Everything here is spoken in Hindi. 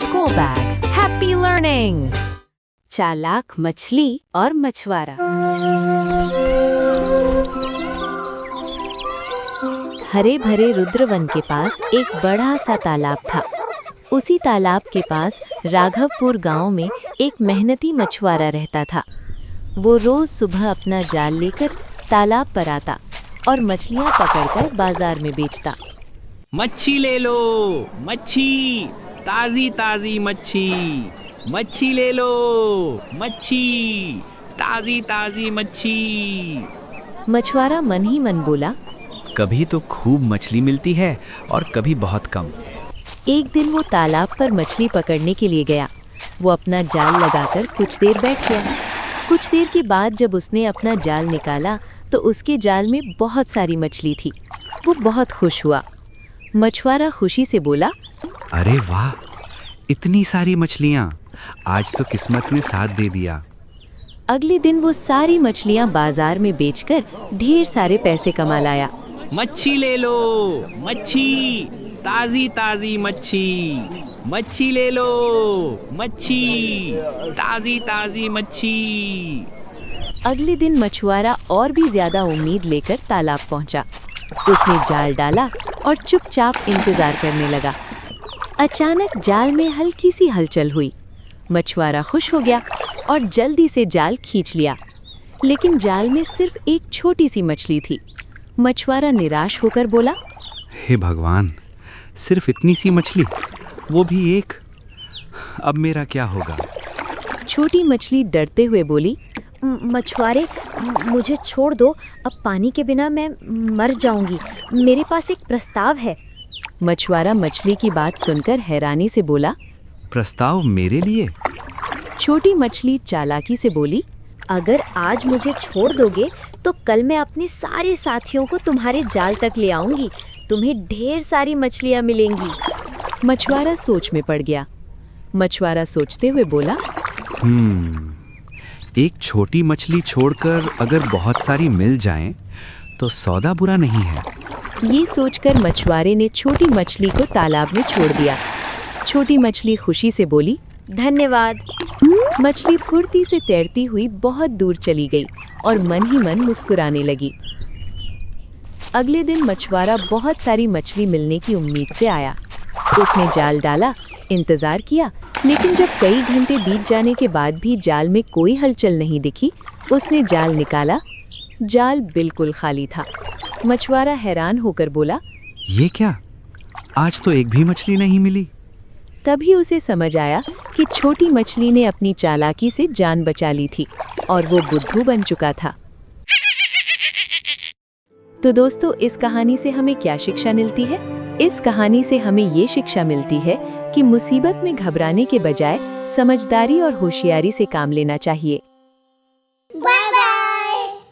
Go Bag. Happy learning. चालाक मछली और मछुआरा। हरे भरे रुद्रवन के पास एक बड़ा सा तालाब था। उसी तालाब के पास राघवपुर गांव में एक मेहनती मछुआरा रहता था। वो रोज सुबह अपना जाल लेकर तालाब पर आता और मछलियां पकड़कर बाजार में बेचता। मच्छी ले लो, मच्छी, ताजी ताजी मच्छी, मच्छी ले लो, मच्छी, ताजी ताजी मच्छी। मछुआरा मन ही मन बोला, कभी तो खूब मछली मिलती है और कभी बहुत कम। एक दिन वो तालाब पर मछली पकड़ने के लिए गया। वो अपना जाल लगाकर कुछ देर बैठ गया। कुछ देर के बाद जब उसने अपना जाल निकाला तो उसके जाल में बहुत सारी मछली थी। वो बहुत खुश हुआ। मछुआरा खुशी से बोला, अरे वाह, इतनी सारी मछलियाँ, आज तो किस्मत ने साथ दे दिया। अगले दिन वो सारी मछलियाँ बाजार में बेचकर ढेर सारे पैसे कमा लाया। मच्छी ले लो, मच्छी, ताजी ताजी मच्छी, मच्छी ले लो, मच्छी, ताजी ताजी मच्छी। अगले दिन मछुआरा और भी ज्यादा उम्मीद लेकर तालाब पहुंचा। उसने जाल डाला और चुपचाप इंतजार करने लगा। अचानक जाल में हल्की सी हलचल हुई। मछुआरा खुश हो गया और जल्दी से जाल खींच लिया, लेकिन जाल में सिर्फ एक छोटी सी मछली थी। मछुआरा निराश होकर बोला, हे भगवान, सिर्फ इतनी सी मछली, वो भी एक। अब मेरा क्या होगा? छोटी मछली डरते हुए बोली, मछुआरे, मुझे छोड़ दो। अब पानी के बिना मैं मर जाऊंगी। मेरे पास एक प्रस्ताव है। मछुआरा मछली की बात सुनकर हैरानी से बोला, प्रस्ताव मेरे लिए? छोटी मछली चालाकी से बोली, अगर आज मुझे छोड़ दोगे तो कल मैं अपने सारे साथियों को तुम्हारे जाल तक ले आऊंगी। तुम्हें ढेर सारी मछलियां मिलेंगी। मछुआरा सोच में पड़ गया। मछुआरा सोचते हुए बोला, एक छोटी मछली छोड़कर अगर बहुत सारी मिल जाएं, तो सौदा बुरा नहीं है। ये सोचकर मछुआरे ने छोटी मछली को तालाब में छोड़ दिया। छोटी मछली खुशी से बोली, धन्यवाद। मछली फुर्ती से तैरती हुई बहुत दूर चली गई और मन ही मन मुस्कुराने लगी। अगले दिन मछुआरा बहुत सारी मछली मिलने की उम्मीद से आया। उसने जाल डाला, इंतजार किया, लेकिन जब कई घंटे बीत जाने के बाद भी जाल में कोई हलचल नहीं दिखी, उसने जाल निकाला। जाल बिल्कुल खाली था। मछुआरा हैरान होकर बोला, ये क्या? आज तो एक भी मछली नहीं मिली। तभी उसे समझ आया कि छोटी मछली ने अपनी चालाकी से जान बचा ली थी और वो बुद्धू बन चुका था। तो दोस्तों, इस कहानी से हमें क्या शिक्षा मिलती है? इस कहानी से हमें ये शिक्षा मिलती है कि मुसीबत में घबराने के बजाय समझदारी और होशियारी से काम लेना चाहिए।